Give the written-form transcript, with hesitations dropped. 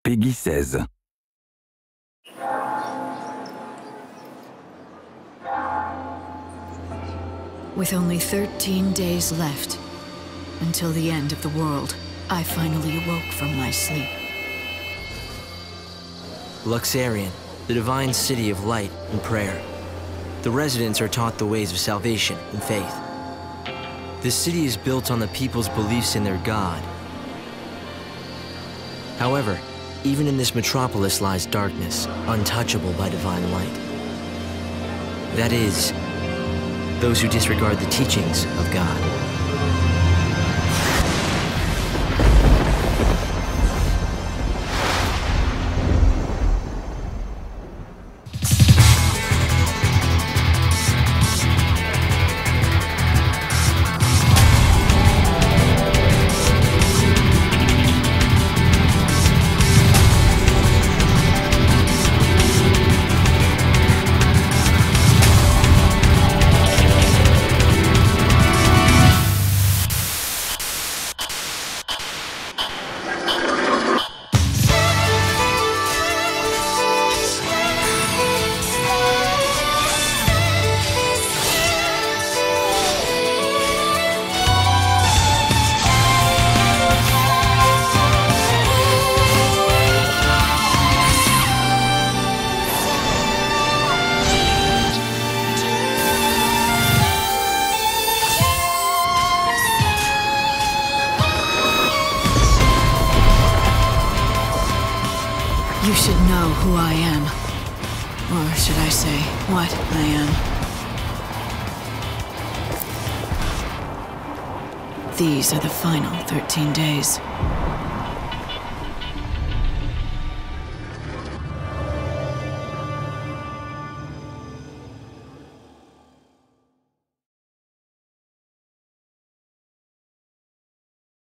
Peggy 16. With only 13 days left, until the end of the world, I finally awoke from my sleep. Luxarian, the divine city of light and prayer. The residents are taught the ways of salvation and faith. This city is built on the people's beliefs in their God. However, even in this metropolis lies darkness, untouchable by divine light. That is, those who disregard the teachings of God. You should know who I am. Or should I say, what I am. These are the final 13 days.